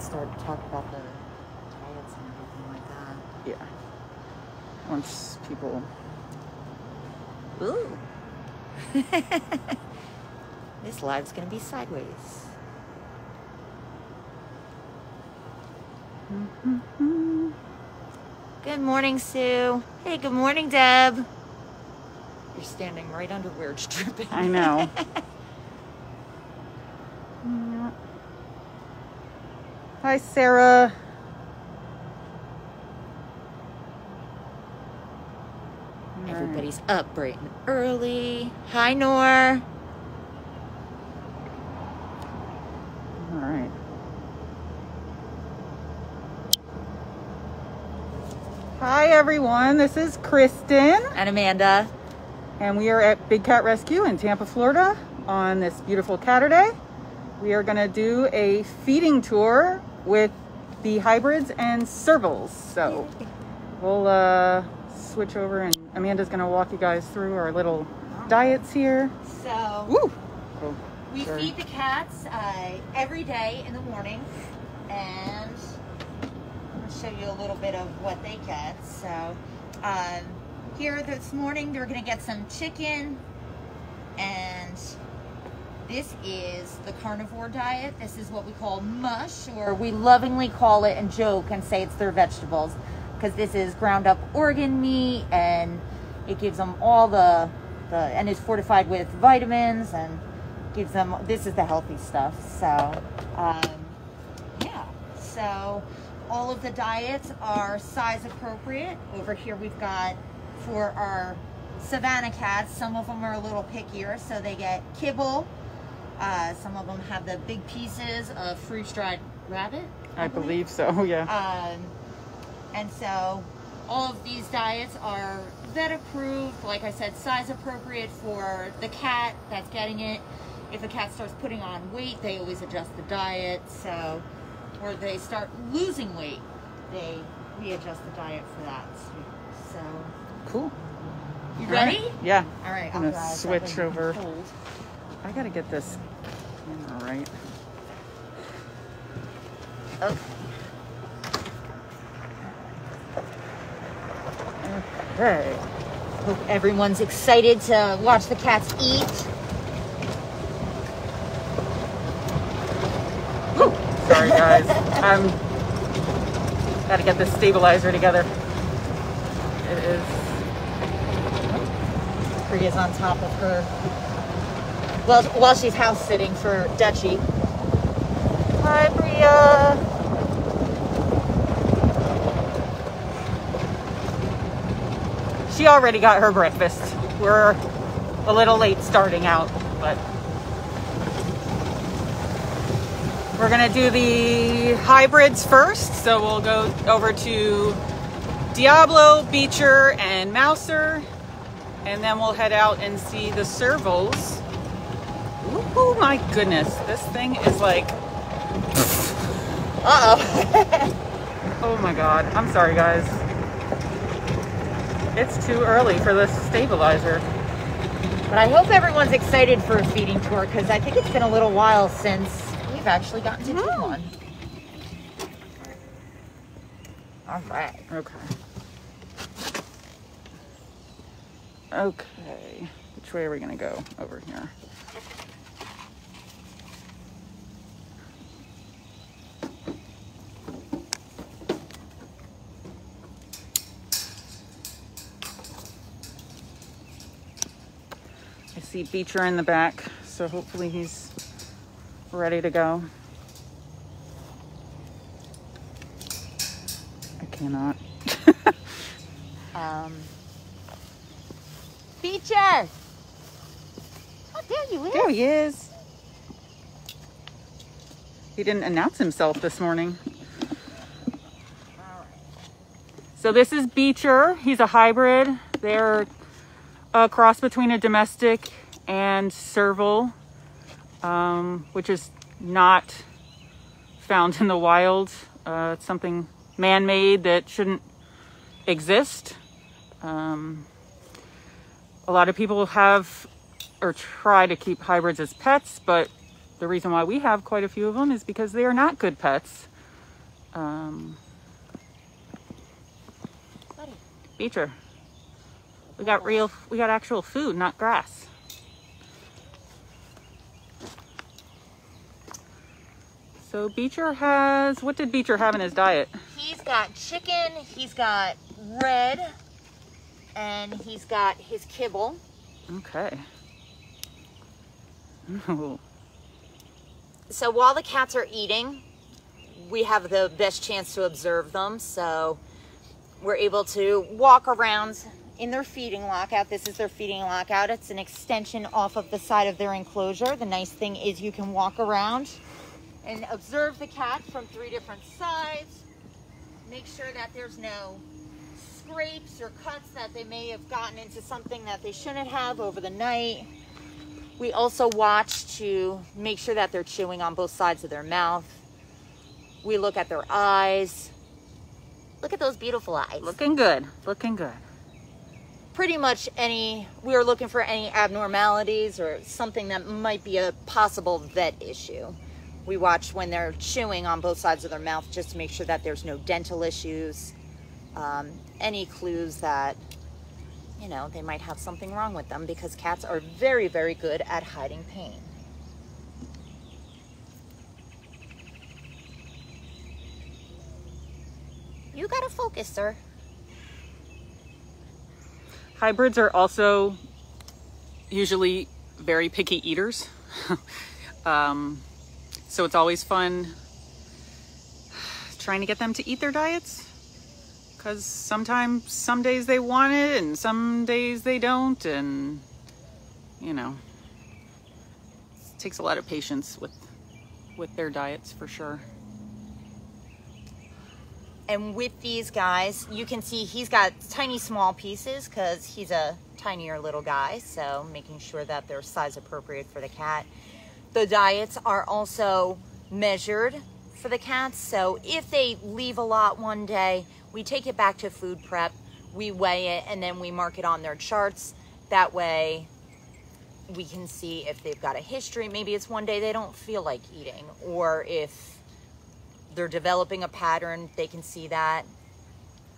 start to talk about the diets and everything like that. Yeah. Once people... Ooh. This live's gonna be sideways. Good morning, Sue. Hey, good morning, Deb. You're standing right under where it's dripping. I know. Hi, Sarah. Everybody's up bright and early. Hi, Nor. All right. Hi, everyone. This is Kristen. And Amanda. And we are at Big Cat Rescue in Tampa, Florida on this beautiful Caturday. We are going to do a feeding tour with the hybrids and servals. So we'll switch over and Amanda's going to walk you guys through our little diets here. So Woo! We feed the cats every day in the morning, and I'll show you a little bit of what they get. So here this morning they're going to get some chicken, and this is the carnivore diet. This is what we call mush, or we lovingly call it and joke and say it's their vegetables, because this is ground up organ meat, and it gives them all the and is fortified with vitamins and gives them, this is the healthy stuff. So yeah, so all of the diets are size appropriate. Over here we've got, for our Savannah cats, some of them are a little pickier, so they get kibble. Some of them have the big pieces of freeze-dried rabbit, I believe so, yeah. And so all of these diets are vet approved, like I said, size appropriate for the cat that's getting it. If a cat starts putting on weight, they always adjust the diet. So, or they start losing weight, we adjust the diet for that. So cool. You ready? Yeah. All right. I'm gonna switch over. I gotta get this camera right. Okay. Okay. Hope everyone's excited to watch the cats eat. Woo. Sorry guys, gotta get this stabilizer together. It is. Priya's on top of her. Well, while she's house sitting for Dutchie. Hi, Priya. She already got her breakfast. We're a little late starting out, but we're gonna do the hybrids first. So we'll go over to Diablo, Beecher, and Mouser, and then we'll head out and see the servals. Oh my goodness, this thing is like, oh my God, I'm sorry guys. It's too early for this stabilizer. But I hope everyone's excited for a feeding tour, because I think it's been a little while since we've actually gotten to do one. All right. Okay. Okay. Which way are we gonna go? Over here. I see Beecher in the back, so hopefully he's ready to go. I cannot. Beecher! Oh, there you is. There he is. He didn't announce himself this morning. All right. So this is Beecher. He's a hybrid. They're a cross between a domestic and serval, which is not found in the wild. It's something man-made that shouldn't exist. A lot of people have or try to keep hybrids as pets, but the reason why we have quite a few of them is because they are not good pets. Buddy. Beecher, we got actual food, not grass. So Beecher has, what did Beecher have in his diet? He's got chicken, he's got red, and he's got his kibble. Okay. So while the cats are eating, we have the best chance to observe them. So we're able to walk around in their feeding lockout. This is their feeding lockout. It's an extension off of the side of their enclosure. The nice thing is you can walk around and observe the cat from 3 different sides. Make sure that there's no scrapes or cuts, that they may have gotten into something that they shouldn't have over the night. We also watch to make sure that they're chewing on both sides of their mouth. We look at their eyes. Look at those beautiful eyes. Looking good, looking good. Pretty much we are looking for any abnormalities or something that might be a possible vet issue. We watch when they're chewing on both sides of their mouth just to make sure that there's no dental issues, any clues that, you know, they might have something wrong with them, because cats are very, very good at hiding pain. You gotta focus, sir. Hybrids are also usually very picky eaters. So it's always fun trying to get them to eat their diets, because sometimes, some days they want it and some days they don't, and you know, it takes a lot of patience with their diets for sure. And with these guys, you can see he's got tiny small pieces because he's a tinier little guy, so making sure that they're size appropriate for the cat. The diets are also measured for the cats, so if they leave a lot one day, we take it back to food prep, we weigh it, and then we mark it on their charts. That way we can see if they've got a history. Maybe it's one day they don't feel like eating, or if they're developing a pattern, they can see that.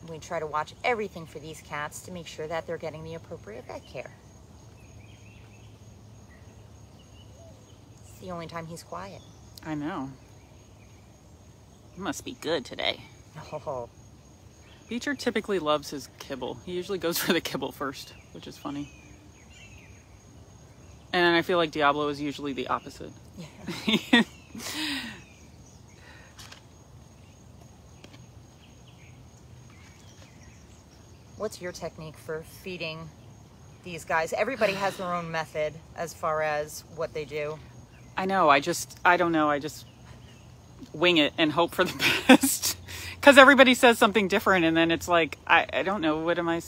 We try to watch everything for these cats to make sure that they're getting the appropriate vet care. It's the only time he's quiet. I know. It must be good today. Oh. Beecher typically loves his kibble. He usually goes for the kibble first, which is funny. And I feel like Diablo is usually the opposite. Yeah. What's your technique for feeding these guys? Everybody has their own method as far as what they do. I know. I don't know. I just wing it and hope for the best. Because everybody says something different, and then it's like, I don't know. What am I...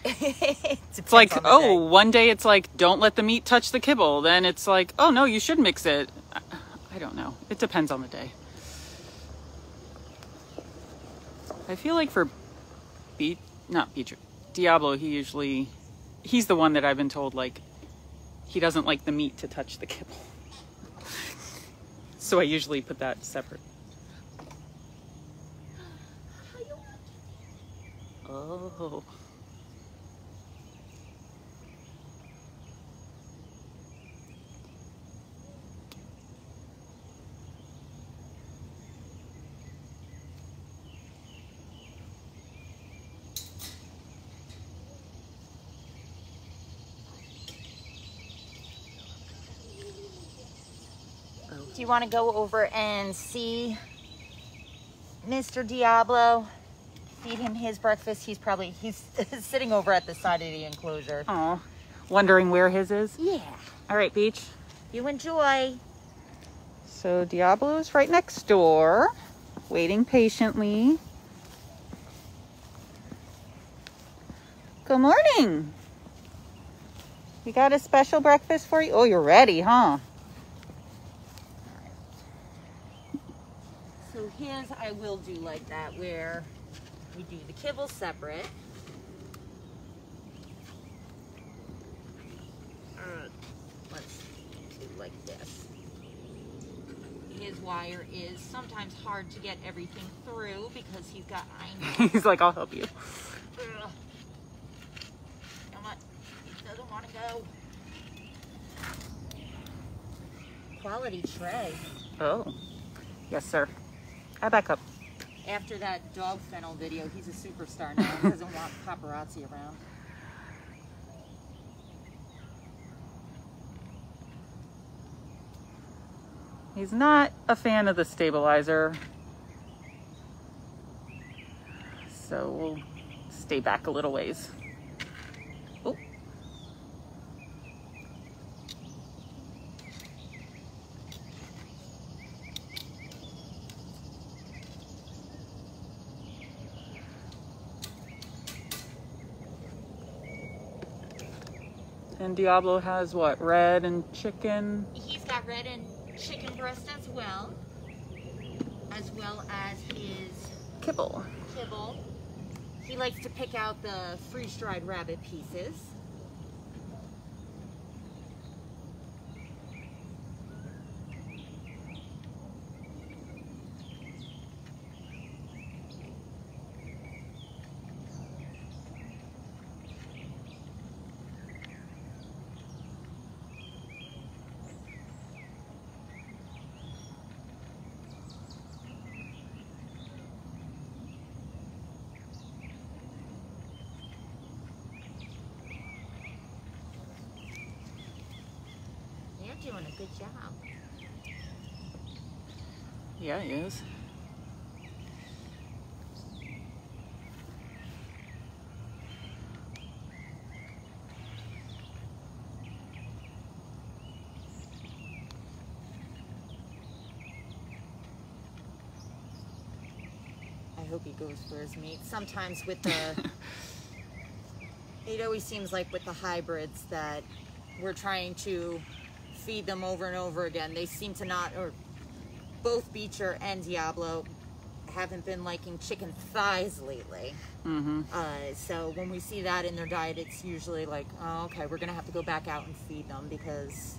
It's like, oh, one day it's like, don't let the meat touch the kibble. Then it's like, oh, no, you should mix it. I don't know. It depends on the day. I feel like for Diablo, he's the one that I've been told, like, he doesn't like the meat to touch the kibble. So I usually put that separate. Oh. Do you want to go over and see Mr. Diablo? Feed him his breakfast. He's sitting over at the side of the enclosure. Oh, wondering where his is? Yeah. All right, Beach. You enjoy. So Diablo's right next door, waiting patiently. Good morning. We got a special breakfast for you. Oh, you're ready, huh? So his, I will do like that, where we do the kibble separate. Let's do like this. His wire is sometimes hard to get everything through because he's got, He's like, I'll help you. Ugh. Come on. He doesn't want to go. Quality tray. Oh, yes, sir. I back up. After that dog fennel video, he's a superstar now. He doesn't want paparazzi around. He's not a fan of the stabilizer, so we'll stay back a little ways. Oh. And Diablo has what, red and chicken? He's got red and chicken breast as well as his Kibble. He likes to pick out the freeze-dried rabbit pieces. Doing a good job. Yeah, he is. I hope he goes for his meat. Sometimes with the it always seems like with the hybrids that we're trying to feed them over and over again. They seem to not, or both Beecher and Diablo haven't been liking chicken thighs lately. Mm-hmm. So when we see that in their diet, it's usually like, oh, okay, we're gonna have to go back out and feed them because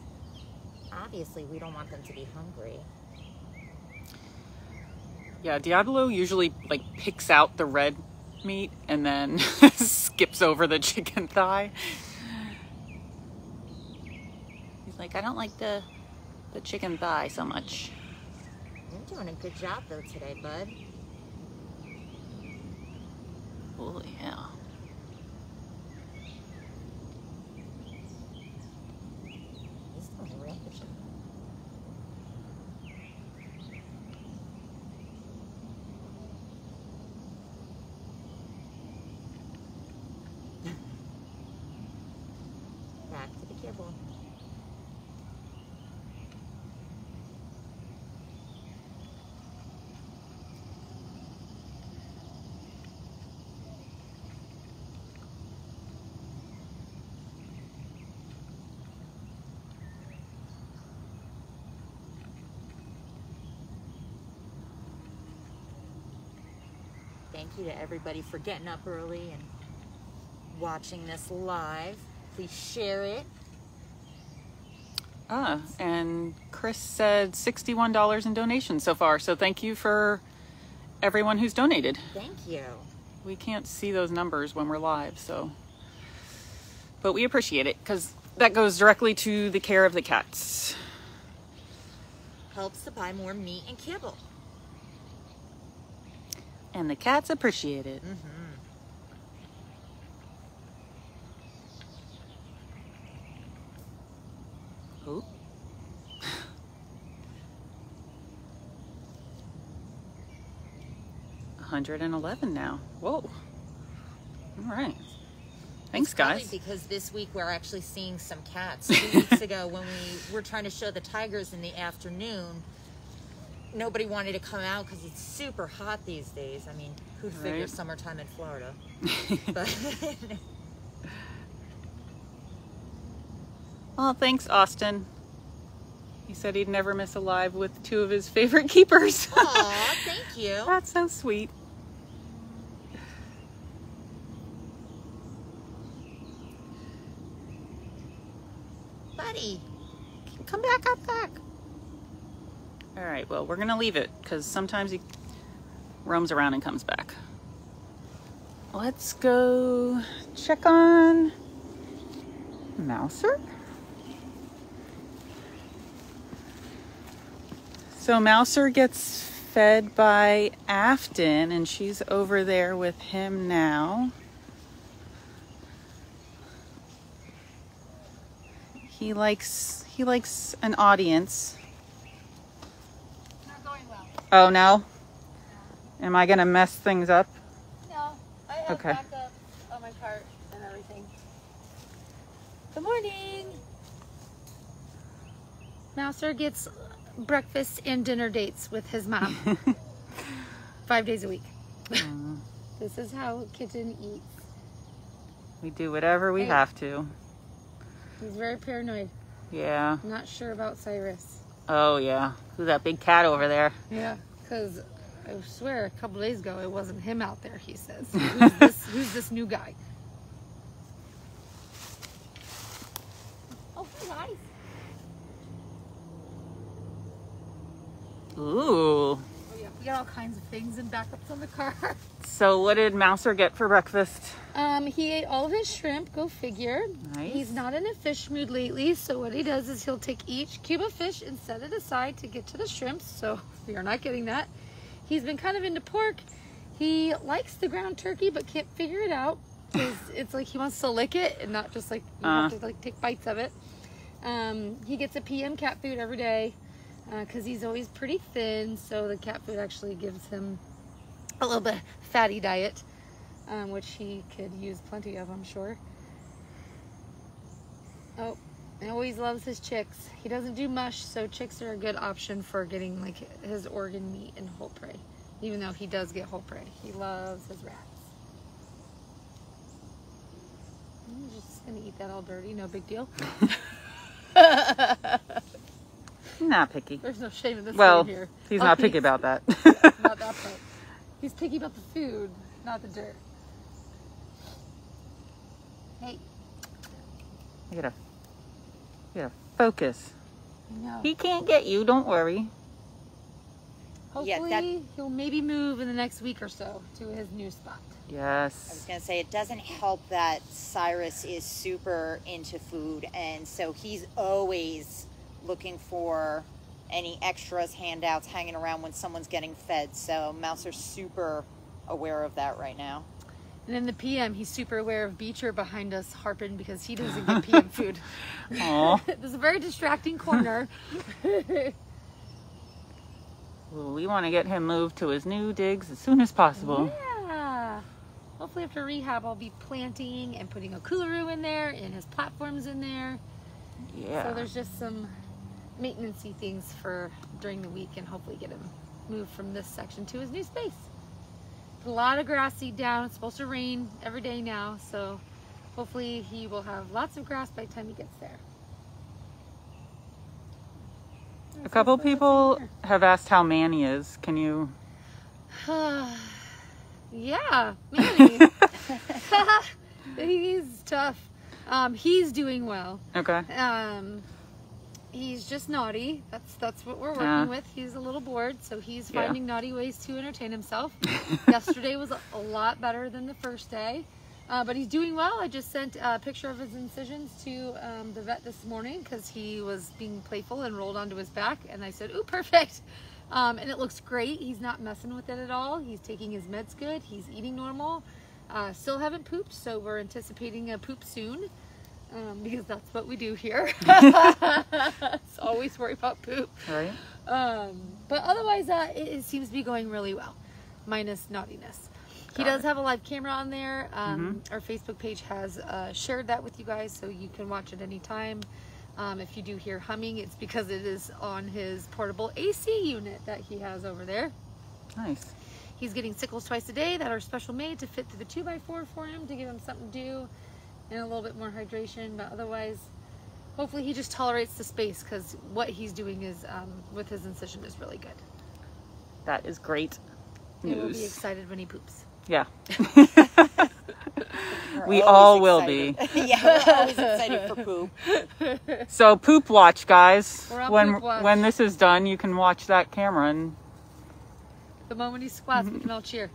obviously we don't want them to be hungry. Yeah, Diablo usually like picks out the red meat and then skips over the chicken thigh. Like, I don't like the chicken thigh so much. You're doing a good job though today, bud. Oh yeah. He's doing a real good job. Back to the kibble. Thank you to everybody for getting up early and watching this live. Please share it. And Chris said $61 in donations so far. So thank you for everyone who's donated. Thank you. We can't see those numbers when we're live, but we appreciate it because that goes directly to the care of the cats. Helps to buy more meat and kibble. And the cats appreciate it. Mm-hmm. Oh. $111 now. Whoa. All right. Thanks, guys. Because this week we're actually seeing some cats. 2 weeks ago when we were trying to show the tigers in the afternoon, nobody wanted to come out because it's super hot these days. I mean, who'd figure summertime in Florida? But well, thanks, Austin. He said he'd never miss a live with two of his favorite keepers. aw, thank you. That's so sweet. Buddy. Come back up back. All right, well, we're gonna leave it because sometimes he roams around and comes back. Let's go check on Mouser. So Mouser gets fed by Afton and she's over there with him now. He likes an audience. Not going well. Oh no? Am I gonna mess things up? No, I have Okay. backup on my cart and everything. Good morning. Mouser gets breakfast and dinner dates with his mom 5 days a week. This is how kitten eats. We do whatever we Hey. have to. He's very paranoid. Yeah. I'm not sure about Cyrus. Oh yeah. Who's that big cat over there? Yeah, because I swear a couple days ago it wasn't him out there, he says. Who's this new guy? Oh, hi guys. Ooh. Oh yeah, we got all kinds of things and backups on the car. So what did Mouser get for breakfast? He ate all of his shrimp, go figure. Nice. He's not in a fish mood lately, so what he does is he'll take each cube of fish and set it aside to get to the shrimps, so we are not getting that. He's been kind of into pork. He likes the ground turkey, but can't figure it out. It's like he wants to lick it and not just like, you have to like take bites of it. He gets a PM cat food every day because he's always pretty thin, so the cat food actually gives him a little bit fatty diet, which he could use plenty of, I'm sure. Oh, he always loves his chicks. He doesn't do mush, so chicks are a good option for getting like his organ meat and whole prey. Even though he does get whole prey, he loves his rats. I'm just gonna eat that all dirty, no big deal. Not picky. There's no shame in this Well, here. he's not picky about that. Not that part. He's picky about the food, not the dirt. Hey, You gotta focus. I know. He can't get you, don't worry. Hopefully, Yeah, he'll maybe move in the next week or so to his new spot. I was Yes. going to say, it doesn't help that Cyrus is super into food, and so he's always looking for any extras, handouts, hanging around when someone's getting fed. So Mouser's super aware of that right now. And in the PM, he's super aware of Beecher behind us harping because he doesn't get PM food. Aw. This is a very distracting corner. Well, we want to get him moved to his new digs as soon as possible. Yeah. Hopefully after rehab, I'll be planting and putting a cooleroo in there and his platforms in there. Yeah. So there's just some maintenance-y things for during the week and hopefully get him moved from this section to his new space. Put a lot of grass seed down. It's supposed to rain every day now, so hopefully he will have lots of grass by the time he gets there. A couple people have asked how Manny is. Can you? Yeah, Manny. He's tough. He's doing well. Okay. He's just naughty. That's what we're working Yeah. with. He's a little bored, so he's Yeah. finding naughty ways to entertain himself. Yesterday was a lot better than the first day, but he's doing well. I just sent a picture of his incisions to the vet this morning because he was being playful and rolled onto his back, and I said, "Ooh, perfect." And it looks great. He's not messing with it at all. He's taking his meds good. He's eating normal. Still haven't pooped, so we're anticipating a poop soon. Because that's what we do here. It's always worry about poop. Right. But otherwise, it seems to be going really well, minus naughtiness. He does have a live camera on there. Our Facebook page has shared that with you guys, so you can watch it anytime. If you do hear humming, it's because it is on his portable AC unit that he has over there. Nice. He's getting sickles twice a day that are special made to fit through the 2x4 for him to give him something to do. And a little bit more hydration, but otherwise, hopefully he just tolerates the space because what he's doing is with his incision is really good. That is great He will be news. excited when he poops. Yeah. We all will be. Yeah, we're always excited for poop. So poop watch, guys. We're on When poop watch. when this is done, you can watch that camera and The moment he squats, we can all cheer.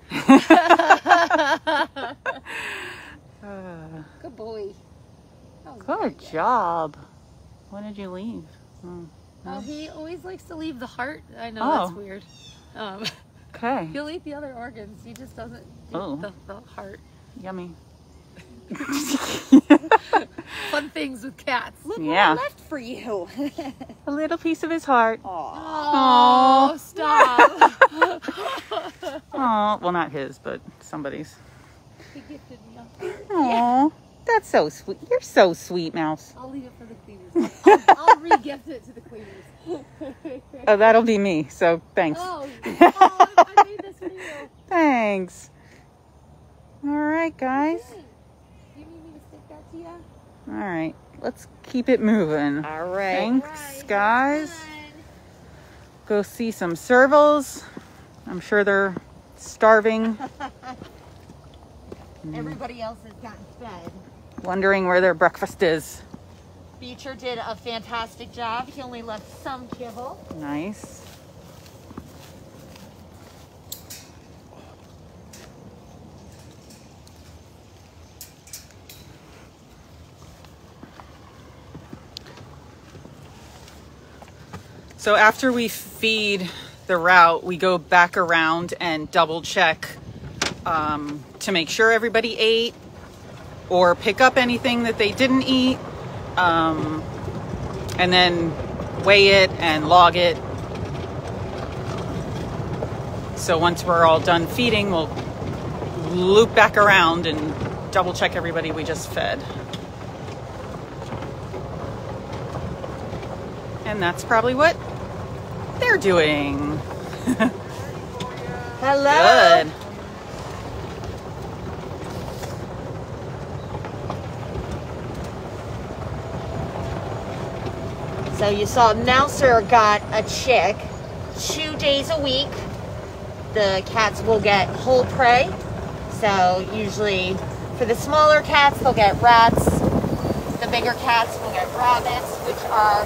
Good boy. That was a Good great day. job. When did you leave? Oh, he always likes to leave the heart. I know, Oh. that's weird. Okay. He'll eat the other organs. He just doesn't do Oh. the heart. Yummy. Fun things with cats. Look Yeah. what I left for you. A little piece of his heart. Aw. Oh, stop. Oh, well, not his, but somebody's. He gifted me. Oh, that's so sweet. You're so sweet, Mouse. I'll leave it for the cleaners. I'll re-gift it to the cleaners. Oh, that'll be me. So thanks. Oh, I made this for you. Thanks. All right, guys. Do you need me to stick that to you? All right, let's keep it moving. All right. Thanks, guys. Go see some servals. I'm sure they're starving, Everybody else has gotten fed. wondering where their breakfast is. Beecher did a fantastic job. He only left some kibble. Nice. So after we feed the route, we go back around and double check to make sure everybody ate or pick up anything that they didn't eat, and then weigh it and log it. So once we're all done feeding, we'll loop back around and double check everybody we just fed. And that's probably what they're doing. Hello. Good. So you saw Mouser got a chick 2 days a week. The cats will get whole prey. So usually for the smaller cats, they'll get rats. The bigger cats will get rabbits, which are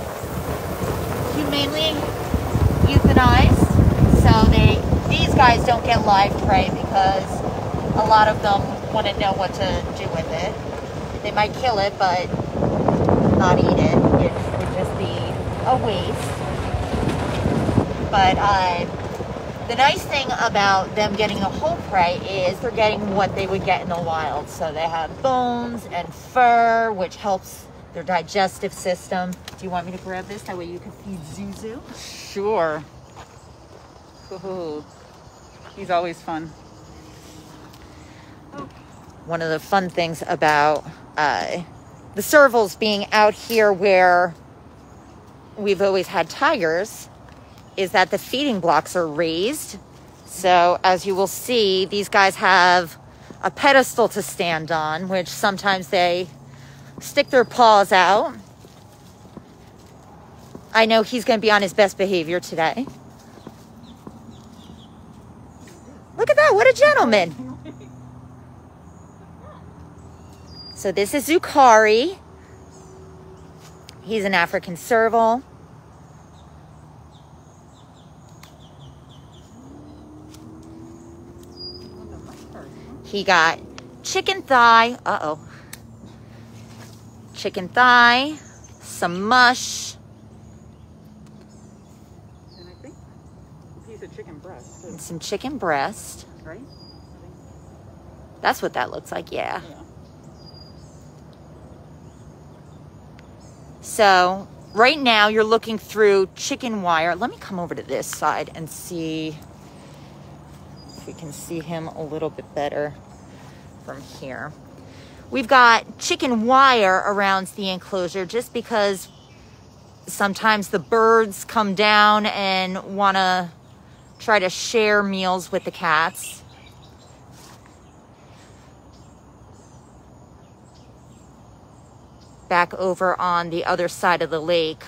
humanely euthanized. So these guys don't get live prey because a lot of them wouldn't know what to do with it. They might kill it, but not eat it. It would just be a waste. But the nice thing about them getting a whole prey is they're getting what they would get in the wild. So they have bones and fur, which helps their digestive system. Do you want me to grab this? That way you can feed Zuzu. Sure. Ooh, he's always fun. One of the fun things about the servals being out here where we've always had tigers is that the feeding blocks are raised. So as you will see, these guys have a pedestal to stand on, which sometimes they stick their paws out. I know he's going to be on his best behavior today. Look at that, what a gentleman. So this is Zucari. He's an African serval. He got chicken thigh, chicken thigh, some mush, And I think a piece of chicken breast, and some chicken breast. right? That's what that looks like, yeah. So right now you're looking through chicken wire. Let me come over to this side and see if we can see him a little bit better from here. We've got chicken wire around the enclosure just because sometimes the birds come down and want to try to share meals with the cats. Back over on the other side of the lake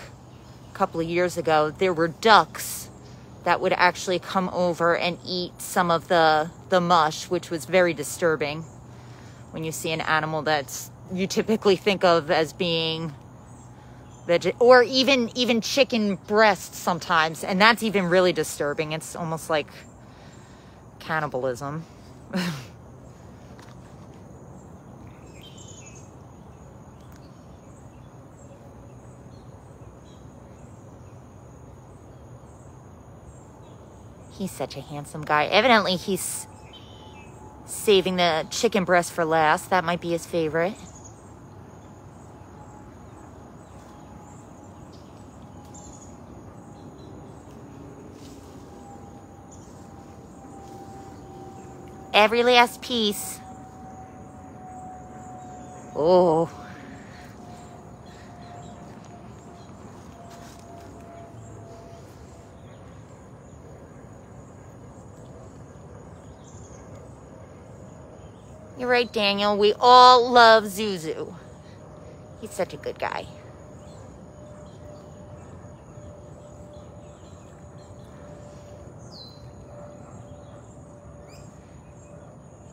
a couple of years ago, there were ducks that would actually come over and eat some of the mush, which was very disturbing. when you see an animal that's you typically think of as being or even chicken breasts sometimes, and that's even really disturbing. It's almost like cannibalism. He's such a handsome guy. Evidently, he's saving the chicken breast for last. That might be his favorite. Every last piece. Oh. You're right, Daniel. We all love Zuzu. He's such a good guy.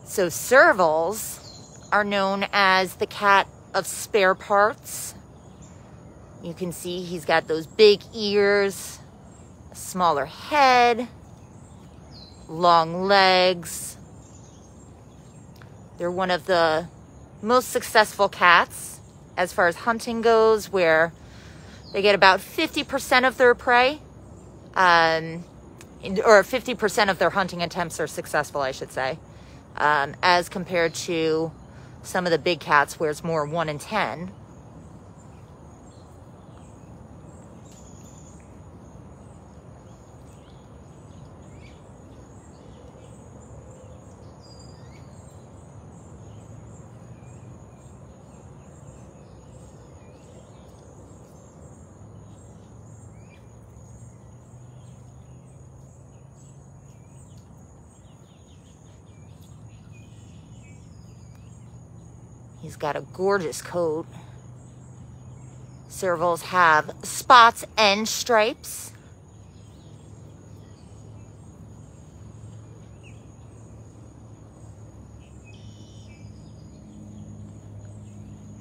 So servals are known as the cat of spare parts. You can see he's got those big ears, a smaller head, long legs. They're one of the most successful cats as far as hunting goes, where they get about 50% of their prey, or 50% of their hunting attempts are successful, I should say, as compared to some of the big cats where it's more 1 in 10. He's got a gorgeous coat. Servals have spots and stripes.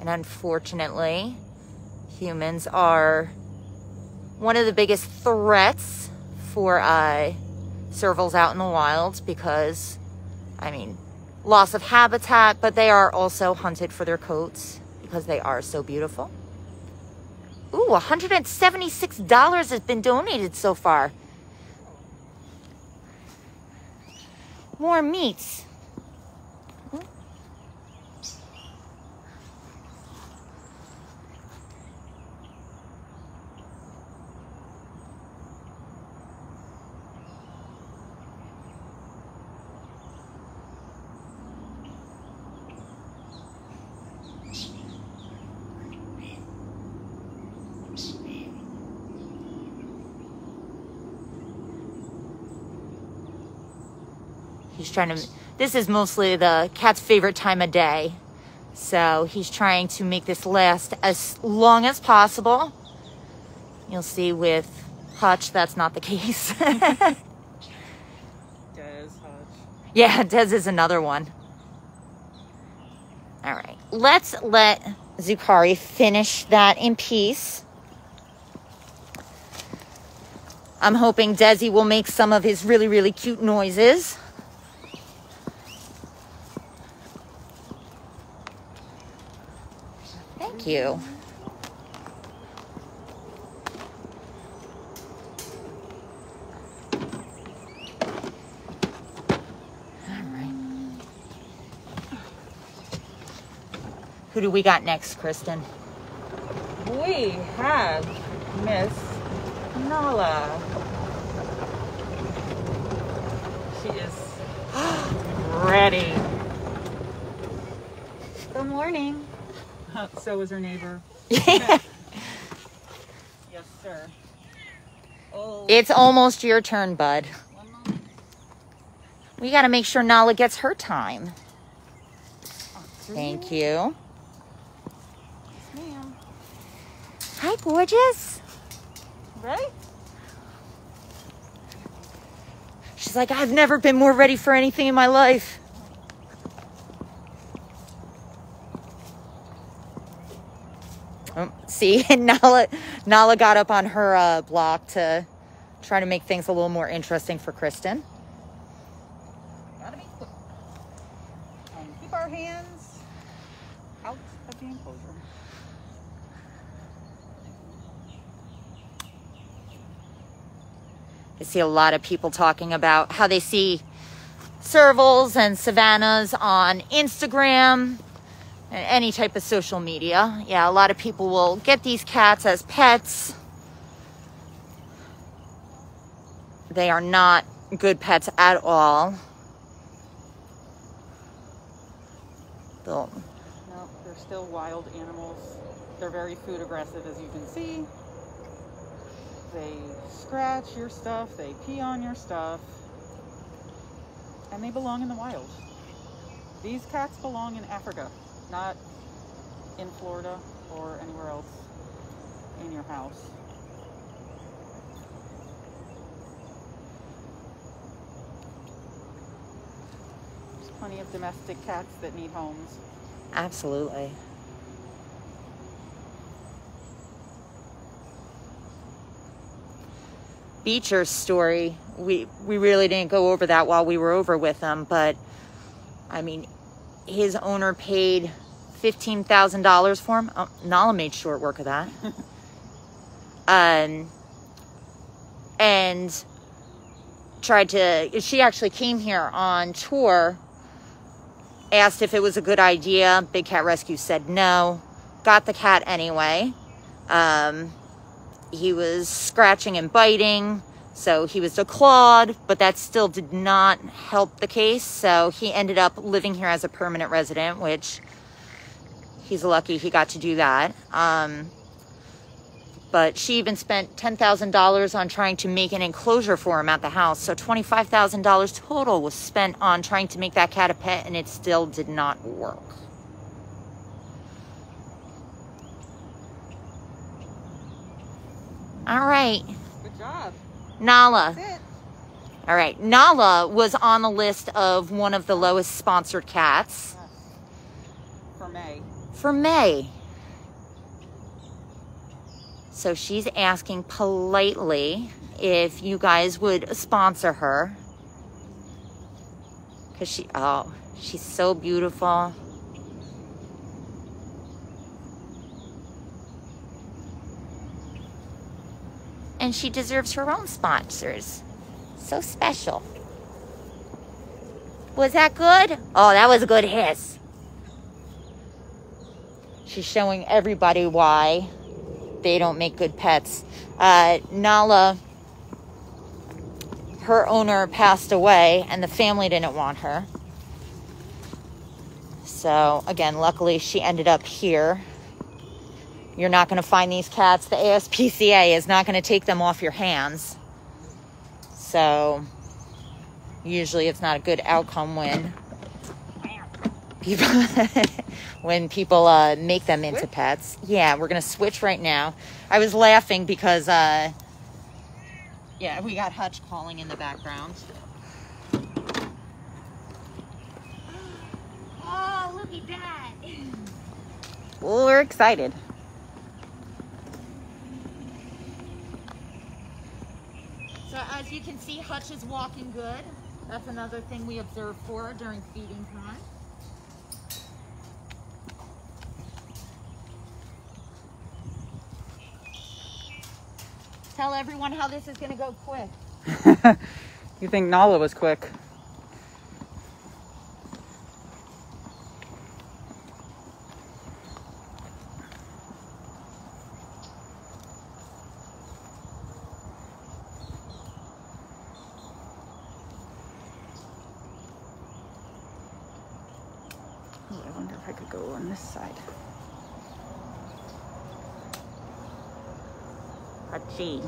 And unfortunately, humans are one of the biggest threats for servals out in the wild because, I mean, loss of habitat, but they are also hunted for their coats because they are so beautiful. Ooh, $176 has been donated so far. More meats. He's trying to, this is mostly the cat's favorite time of day. So he's trying to make this last as long as possible. You'll see with Hutch, that's not the case. Des, Hutch. Yeah, Des is another one. All right, let's let Zukari finish that in peace. I'm hoping Desi will make some of his really, really cute noises. Thank you. All right. Who do we got next, Kristen? We have Miss Nala. She is ready. Good morning. So is her neighbor. Yes, sir. Oh. It's almost your turn, bud. We got to make sure Nala gets her time. Thank you. Yes, ma'am. Hi, gorgeous. Ready? She's like, I've never been more ready for anything in my life. See, Nala got up on her block to try to make things a little more interesting for Kristen. Gotta be quick. And keep our hands out of the enclosure. I see a lot of people talking about how they see servals and savannas on Instagram and any type of social media. Yeah, a lot of people will get these cats as pets. They are not good pets at all. No, they're still wild animals. They're very food aggressive, as you can see. They scratch your stuff, they pee on your stuff, and they belong in the wild. These cats belong in Africa, not in Florida or anywhere else in your house. There's plenty of domestic cats that need homes. Absolutely. Beecher's story, we really didn't go over that while we were over with him, but I mean, his owner paid $15,000 for him. Oh, Nala made short work of that. And she actually came here on tour, asked if it was a good idea. Big Cat Rescue said no, got the cat anyway. He was scratching and biting, so he was declawed, but that still did not help the case. So he ended up living here as a permanent resident, which he's lucky he got to do that. But she even spent $10,000 on trying to make an enclosure for him at the house. So $25,000 total was spent on trying to make that cat a pet, and it still did not work. All right. Good job. Nala. That's it. All right. Nala was on the list of one of the lowest sponsored cats. Yes. For May. For May. So she's asking politely if you guys would sponsor her. Because she's so beautiful. And she deserves her own sponsors. So special. Was that good? Oh, that was a good hiss. She's showing everybody why they don't make good pets. Nala, her owner passed away and the family didn't want her. So again, luckily she ended up here. You're not going to find these cats. The ASPCA is not going to take them off your hands. So usually it's not a good outcome when people make them into pets. Yeah, we're going to switch right now. I was laughing because yeah, we got Hutch calling in the background. Oh, look at that. Well, we're excited. So as you can see, Hutch is walking good. That's another thing we observe for her during feeding time. Tell everyone how this is going to go quick. You think Nala was quick? Ooh, I wonder if I could go on this side. Hutchie.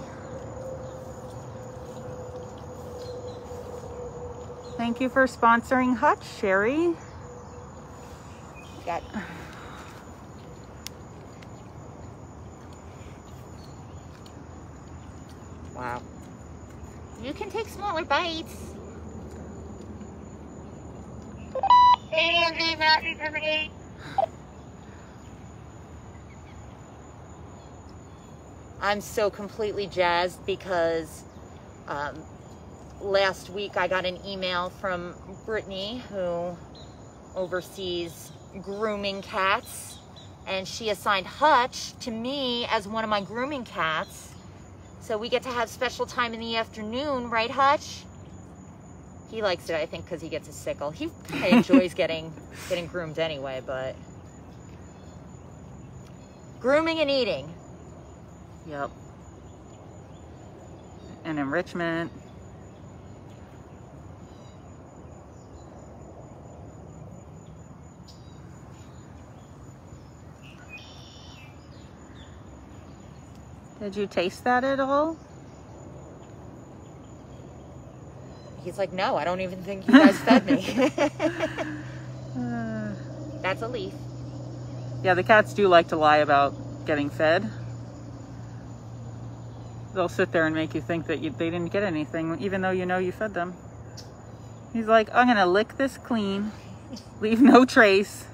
Thank you for sponsoring Hutch, Sherry. Got wow. You can take smaller bites. I'm so completely jazzed because last week I got an email from Brittany, who oversees grooming cats, and she assigned Hutch to me as one of my grooming cats. So we get to have special time in the afternoon, right, Hutch? He likes it, I think, because he gets a sickle. He kind of enjoys getting groomed anyway, but grooming and eating. Yep. And enrichment. Did you taste that at all? He's like, no, I don't even think you guys fed me. That's a leaf. Yeah, the cats do like to lie about getting fed. They'll sit there and make you think that they didn't get anything, even though you know you fed them. He's like, I'm gonna lick this clean, leave no trace.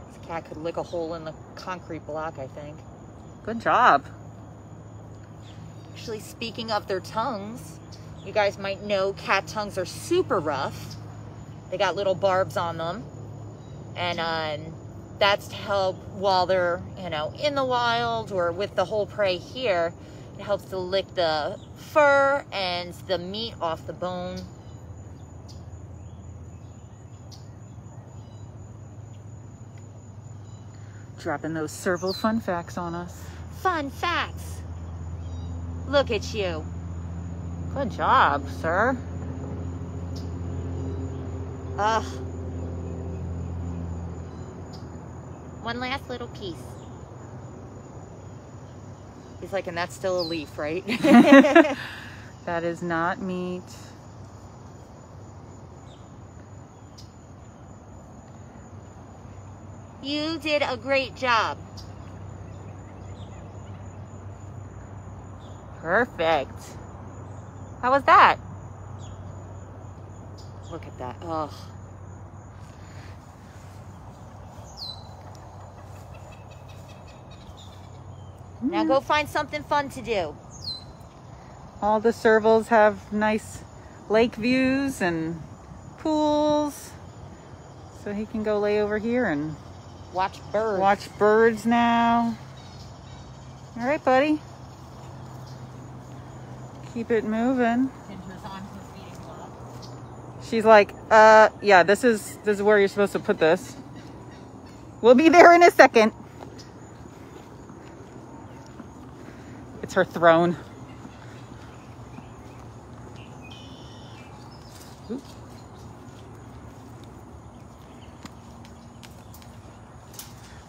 This cat could lick a hole in the concrete block, I think. Good job. Actually, speaking of their tongues, you guys might know cat tongues are super rough. They got little barbs on them. And that's to help while they're, you know, in the wild or with the whole prey here. It helps to lick the fur and the meat off the bone. Dropping those serval fun facts on us. Fun facts. Look at you. Good job, sir. Ugh. One last little piece. He's like, and that's still a leaf, right? That is not meat. You did a great job. Perfect. How was that? Look at that. Ugh. Now go find something fun to do. All the servals have nice lake views and pools. So he can go lay over here and watch birds. Watch birds now. All right, buddy. Keep it moving. Ginger's on her feeding block. She's like, yeah, this is where you're supposed to put this. We'll be there in a second. It's her throne. Oop.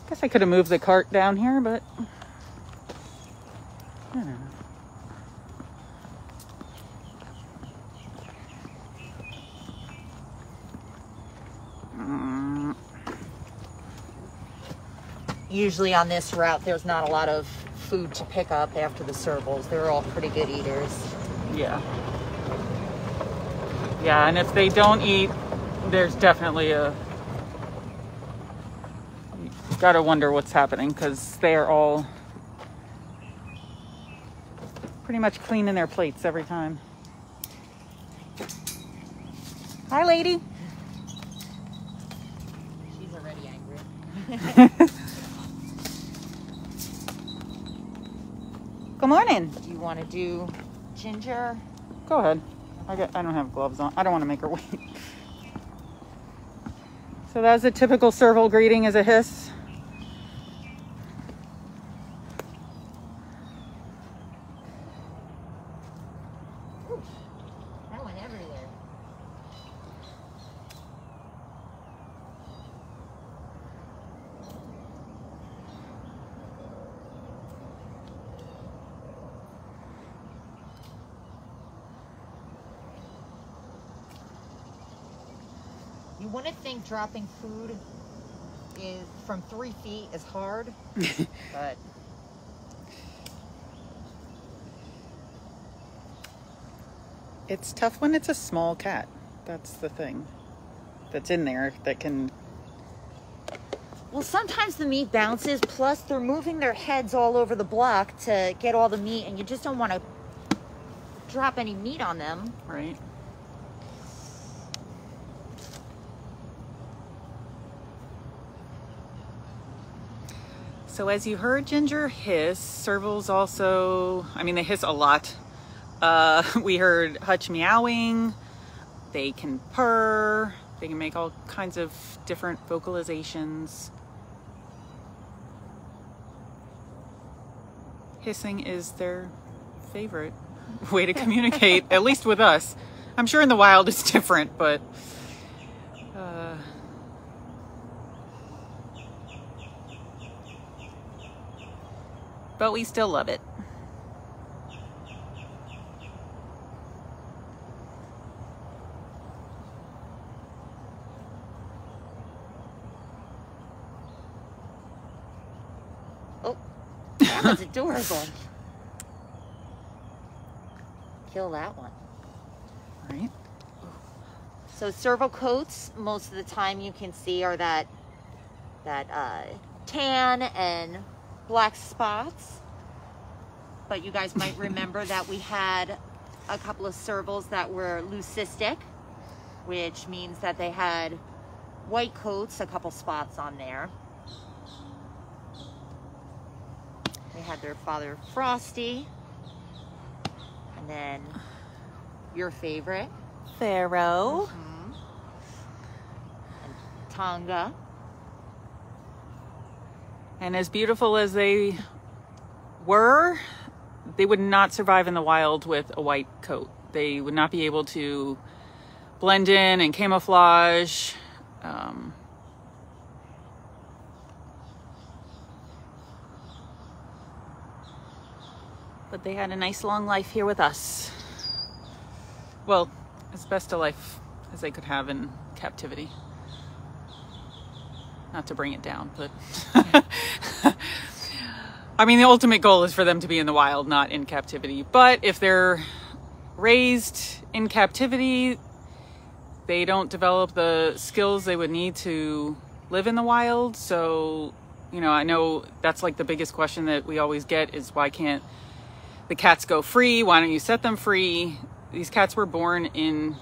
Guess I could have moved the cart down here, but I don't know. Usually on this route, there's not a lot of food to pick up after the servals. They're all pretty good eaters. Yeah. Yeah, and if they don't eat, there's definitely you gotta wonder what's happening, because they are all pretty much cleaning their plates every time. Hi, lady. She's already angry. Good morning. Do you want to do Ginger? Go ahead. I don't have gloves on. I don't want to make her wait. So that's a typical serval greeting, is a hiss. Ooh, that went everywhere. You wouldn't think dropping food from 3 feet is hard, but it's tough when it's a small cat. That's the thing that's in there that can Well, sometimes the meat bounces, plus they're moving their heads all over the block to get all the meat, and you just don't want to drop any meat on them. Right. So as you heard Ginger hiss, servals also, I mean, they hiss a lot. We heard Hutch meowing. They can purr. They can make all kinds of different vocalizations. Hissing is their favorite way to communicate, at least with us. I'm sure in the wild it's different, but we still love it. Oh, that was adorable. Kill that one. All right. So serval coats, most of the time you can see are that tan and black spots. But you guys might remember that we had a couple of servals that were leucistic, which means that they had white coats, a couple spots on there. They had their father Frosty, and then your favorite Pharaoh, and Tonga. And as beautiful as they were, they would not survive in the wild with a white coat. They would not be able to blend in and camouflage. But they had a nice long life here with us. Well, as best a life as they could have in captivity. Not to bring it down, but I mean, the ultimate goal is for them to be in the wild, not in captivity. But if they're raised in captivity, they don't develop the skills they would need to live in the wild. So, you know, I know that's like the biggest question that we always get is why can't the cats go free? Why don't you set them free? These cats were born in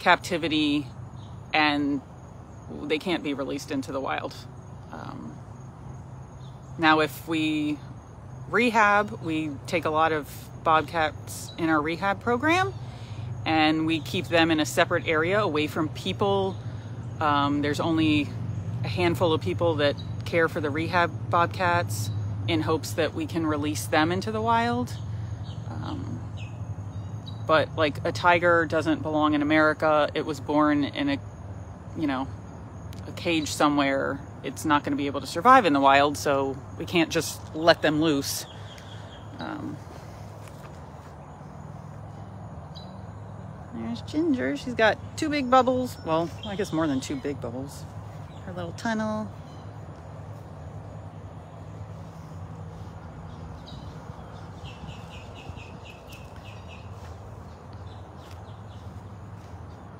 captivity and they can't be released into the wild. Now, if we rehab, we take a lot of bobcats in our rehab program and we keep them in a separate area away from people. There's only a handful of people that care for the rehab bobcats in hopes that we can release them into the wild. But like a tiger doesn't belong in America. It was born in a, you know, a cage somewhere. It's not going to be able to survive in the wild, so we can't just let them loose. There's Ginger. She's got 2 big bubbles. Well, I guess more than 2 big bubbles. Her little tunnel.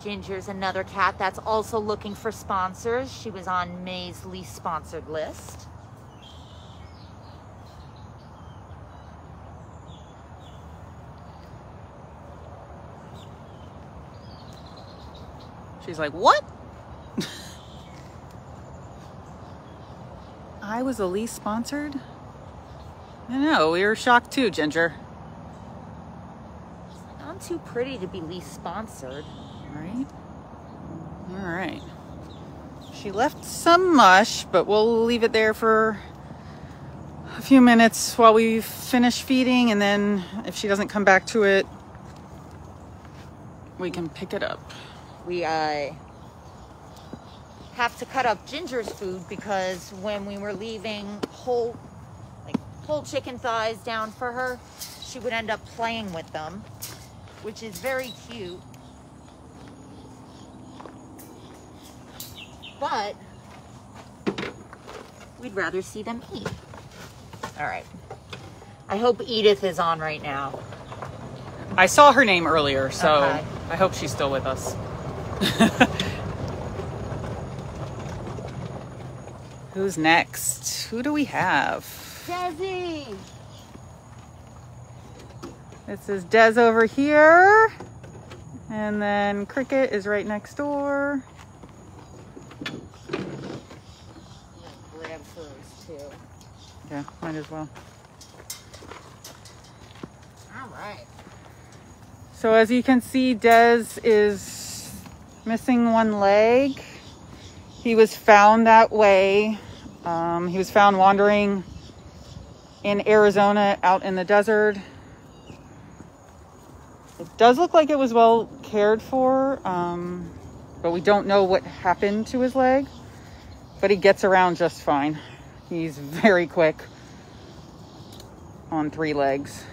Ginger's another cat that's also looking for sponsors. She was on May's least sponsored list. She's like, what? I was the least sponsored? I know, we were shocked too, Ginger. I'm too pretty to be least sponsored. Right. All right. She left some mush, but we'll leave it there for a few minutes while we finish feeding, and then if she doesn't come back to it, we can pick it up. We have to cut up Ginger's food because when we were leaving whole chicken thighs down for her, she would end up playing with them, which is very cute. But we'd rather see them eat. All right. I hope Edith is on right now. I saw her name earlier, so Okay. I hope she's still with us. Who's next? Who do we have? Desi. This is Des over here. And then Cricket is right next door. Grab hers too. Yeah, might as well. All right. So as you can see, Des is missing one leg. He was found that way. He was found wandering in Arizona out in the desert. It does look like it was well cared for, but we don't know what happened to his leg. But he gets around just fine. He's very quick on 3 legs.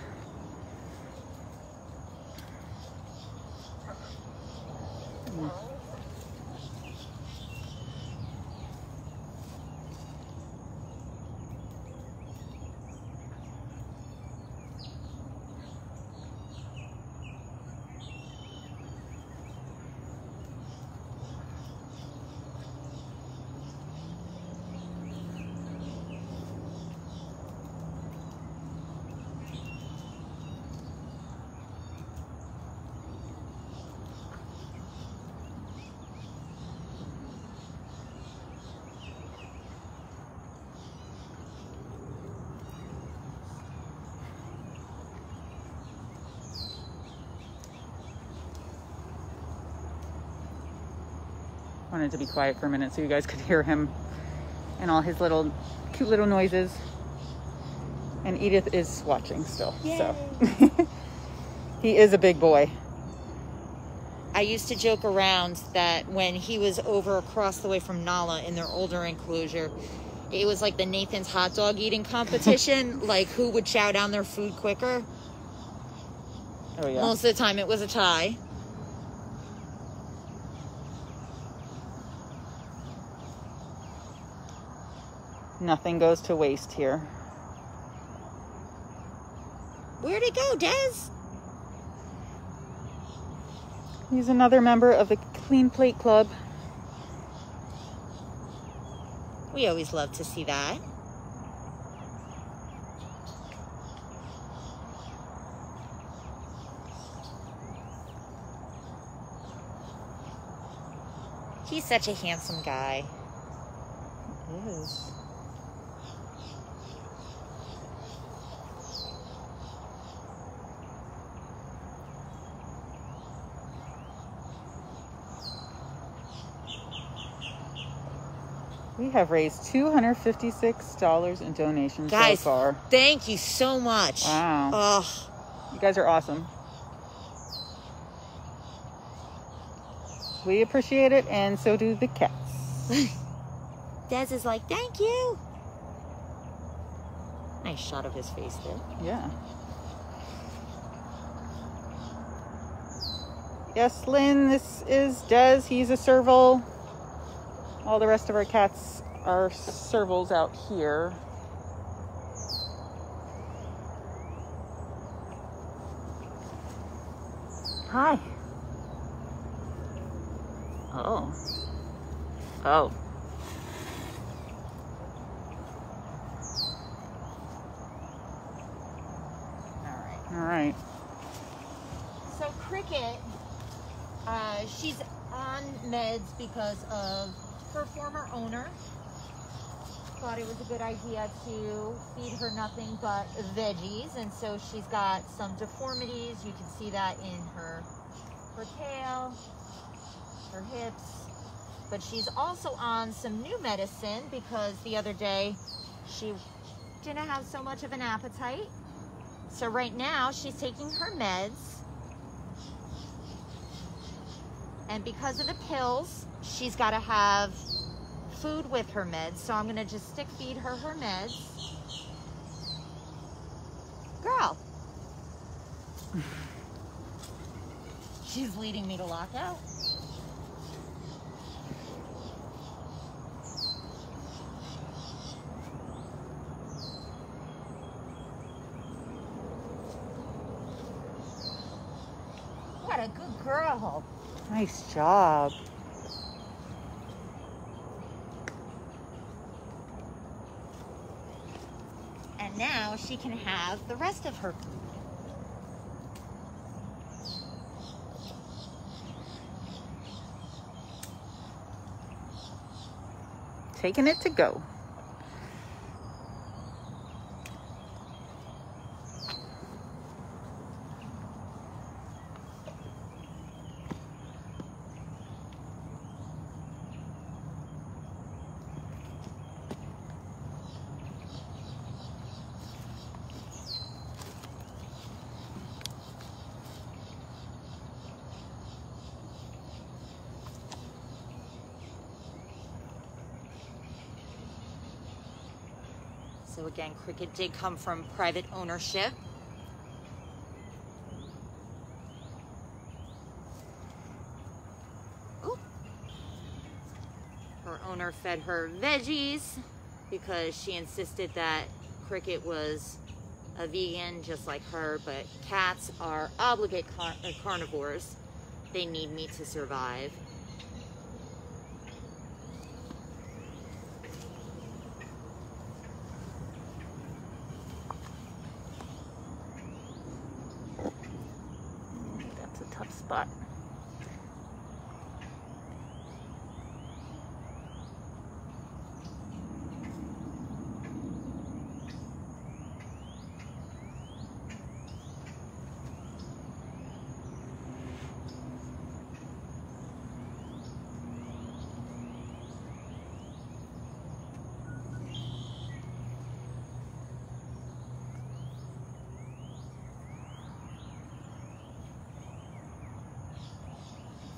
Wanted to be quiet for a minute so you guys could hear him and all his little cute little noises. And Edith is watching still. Yay. So he is a big boy. I used to joke around that when he was over across the way from Nala in their older enclosure, it was like the Nathan's hot dog eating competition, like who would chow down their food quicker. Oh yeah. Most of the time it was a tie. Nothing goes to waste here. Where'd it go, Des? He's another member of the Clean Plate Club. We always love to see that. He's such a handsome guy. He is. We have raised $256 in donations Guys, so far. Thank you so much. Wow. Oh. You guys are awesome. We appreciate it, and so do the cats. Des is like, thank you. Nice shot of his face there. Yeah. Yes, Lynn, this is Des. He's a serval. All the rest of our cats are servals out here. Hi. Oh. Oh. All right. So Cricket, she's on meds because of her former owner. Thought it was a good idea to feed her nothing but veggies, and so she's got some deformities. You can see that in her tail, her hips, but she's also on some new medicine because the other day she didn't have so much of an appetite. So right now she's taking her meds, and because of the pills, she's got to have food with her meds. So I'm gonna just stick feed her meds. Girl. She's leading me to lockout. What a good girl. Nice job. now she can have the rest of her food. Taking it to go. So again, Cricket did come from private ownership. Ooh. Her owner fed her veggies because she insisted that Cricket was a vegan just like her, but cats are obligate carnivores. They need meat to survive. Tough spot.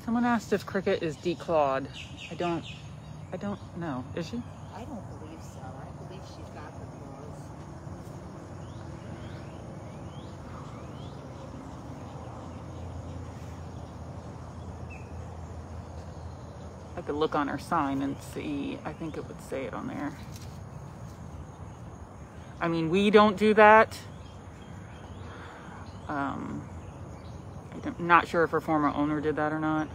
Someone asked if Cricket is declawed. I don't know. Is she? I don't believe so. I believe she's got her claws. I could look on her sign and see. I think it would say it on there. I mean, we don't do that. I'm not sure if her former owner did that or not.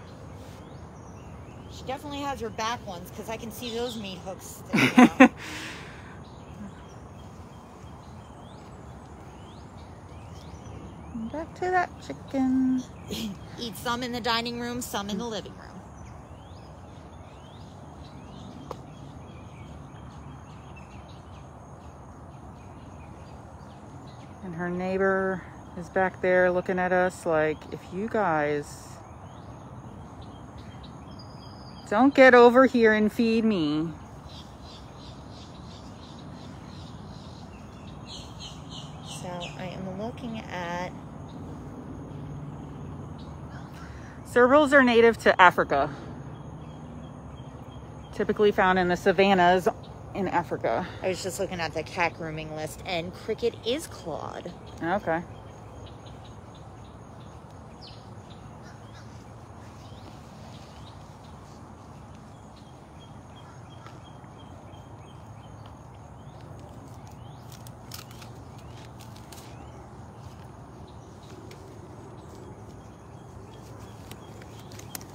She definitely has her back ones because I can see those meat hooks sticking out. Back to that chicken. Eat some in the dining room, some in the living room. And her neighbor is back there looking at us like, if you guys don't get over here and feed me. So I am looking at... Servals are native to Africa. Typically found in the savannas in Africa. I was just looking at the cat grooming list, and Cricket is clawed. Okay.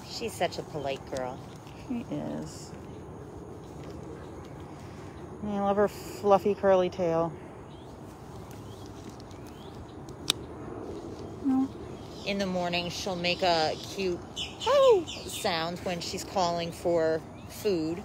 She's such a polite girl. She is. I love her fluffy curly tail. No. In the morning, she'll make a cute sound when she's calling for food.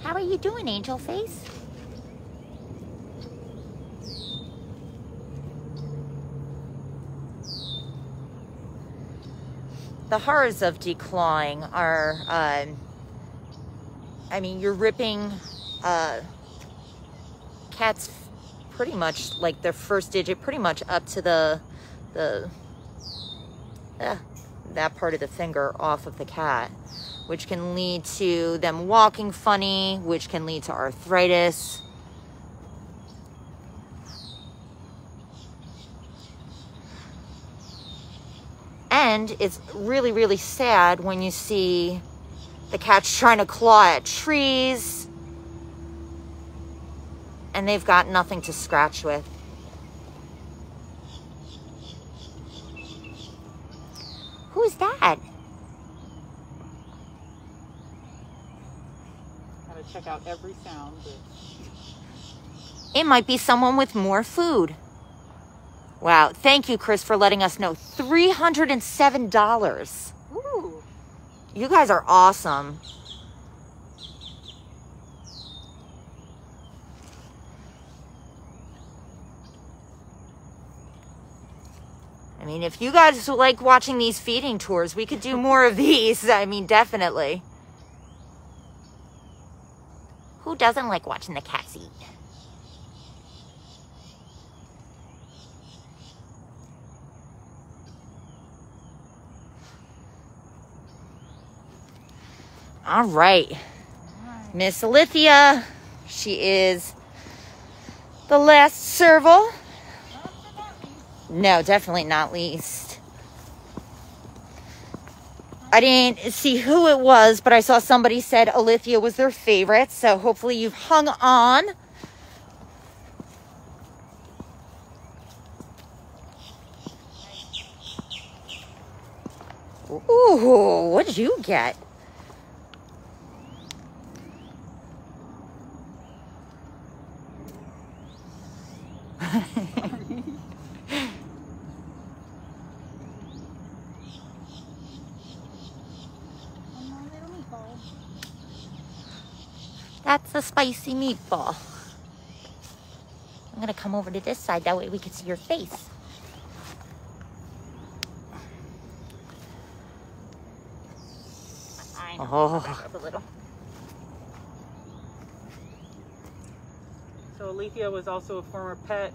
How are you doing, Angel Face? The horrors of declawing are, I mean, you're ripping cats pretty much like their first digit, pretty much up to that part of the finger off of the cat, which can lead to them walking funny, which can lead to arthritis. And it's really, really sad when you see the cats trying to claw at trees and they've got nothing to scratch with. Who's that? Gotta check out every sound. It might be someone with more food. Wow. Thank you, Chris, for letting us know. $307. Ooh. You guys are awesome. I mean, if you guys like watching these feeding tours, we could do more of these. I mean, definitely. Who doesn't like watching the cats eat? All right. Miss Alithia. She is the last serval. No, definitely not least. I didn't see who it was, but I saw somebody said Alithia was their favorite. So hopefully you've hung on. Ooh, what did you get? That's a spicy meatball. I'm gonna come over to this side, that way we can see your face. I know. Oh. A little. So Alethea was also a former pet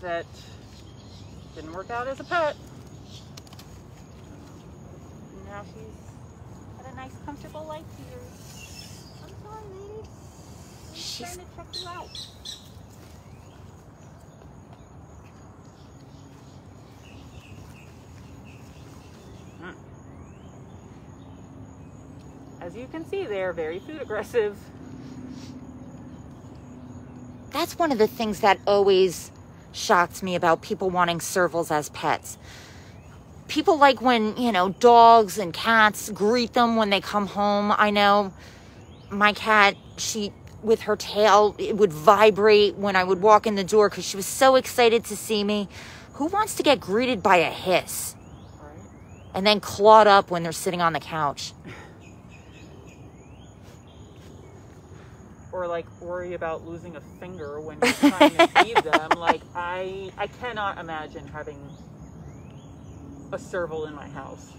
that didn't work out as a pet. And now she's got a nice, comfortable life here. I'm sorry, lady. I'm trying to check you out. As you can see, they're very food aggressive. That's one of the things that always shocks me about people wanting servals as pets. People like when, you know, dogs and cats greet them when they come home. I know my cat, she, with her tail, it would vibrate when I would walk in the door because she was so excited to see me. Who wants to get greeted by a hiss? Right. And then clawed up when they're sitting on the couch? Or like worry about losing a finger when you're trying to feed them. Like I cannot imagine having a serval in my house.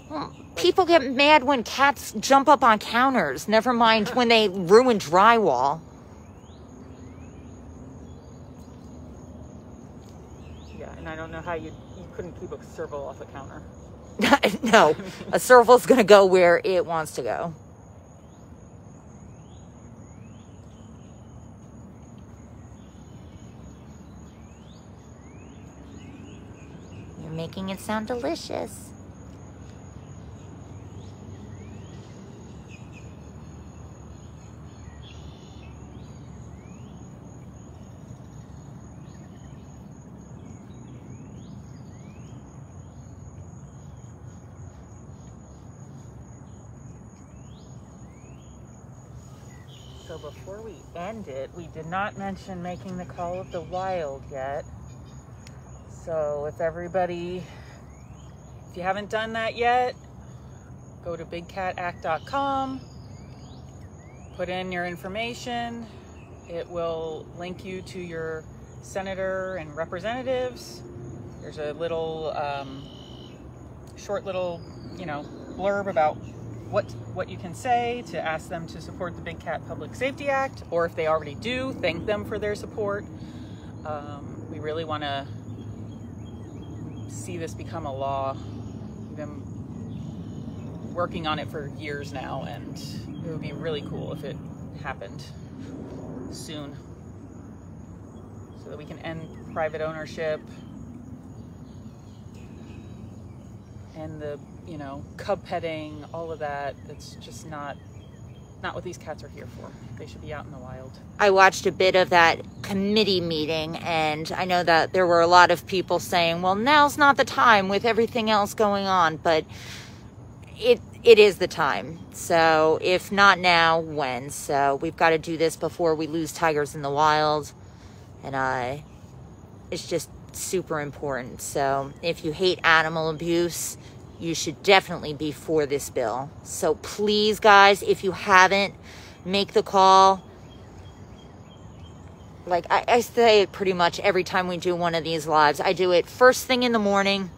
Well, people get mad when cats jump up on counters, never mind when they ruin drywall. Yeah, and I don't know how you couldn't keep a serval off a counter. No, a serval's gonna go where it wants to go. You're making it sound delicious. So before we end it, we did not mention making the call of the wild yet. So if you haven't done that yet, go to bigcatact.com, put in your information. It will link you to your senator and representatives. There's a little, short little, blurb about what you can say to ask them to support the Big Cat Public Safety Act, or if they already do, thank them for their support. We really want to see this become a law. We've been working on it for years now, and it would be really cool if it happened soon, so that we can end private ownership and the cub petting, all of that. It's just not not what these cats are here for. They should be out in the wild. I watched a bit of that committee meeting, and I know that there were a lot of people saying, well, now's not the time with everything else going on, but it is the time. So if not now, when? So we've got to do this before we lose tigers in the wild, and it's just super important. So if you hate animal abuse, you should definitely be for this bill. So please, guys, if you haven't, make the call. Like I say it pretty much every time we do one of these lives. I do it first thing in the morning.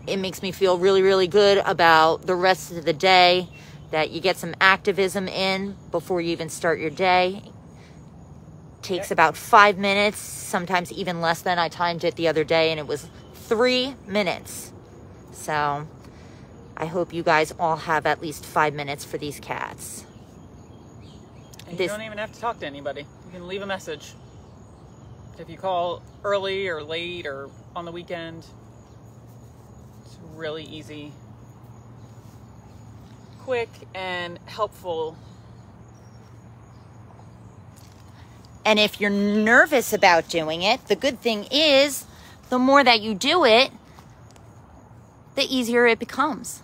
It makes me feel really, really good about the rest of the day, that you get some activism in before you even start your day. Takes about 5 minutes, sometimes even less than. I timed it the other day and it was 3 minutes. So I hope you guys all have at least 5 minutes for these cats. And you don't even have to talk to anybody. You can leave a message. If you call early or late or on the weekend, it's really easy, quick, and helpful. And if you're nervous about doing it, the good thing is the more that you do it, the easier it becomes.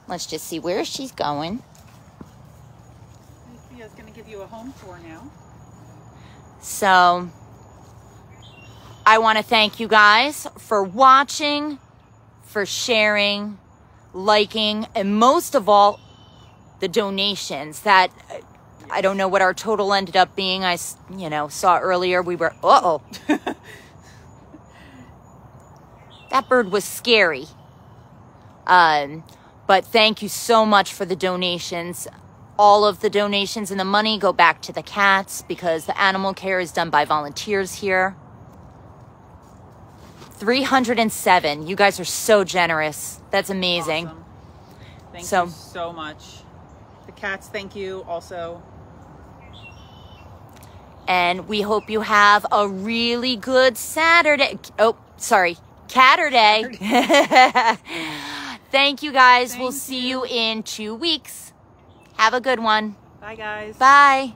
Let's just see where she's going. Leah's going to give you a home tour now. So I want to thank you guys for watching, for sharing, liking, and most of all, the donations that I don't know what our total ended up being. I, saw earlier we were, that bird was scary. But thank you so much for the donations. All of the donations and the money go back to the cats because the animal care is done by volunteers here. 307. You guys are so generous. That's amazing. Awesome. Thank you so much. The cats, thank you also. And we hope you have a really good Saturday. Oh, sorry, Caturday. Thank you guys. We'll see you in 2 weeks. Have a good one. Bye, guys. Bye.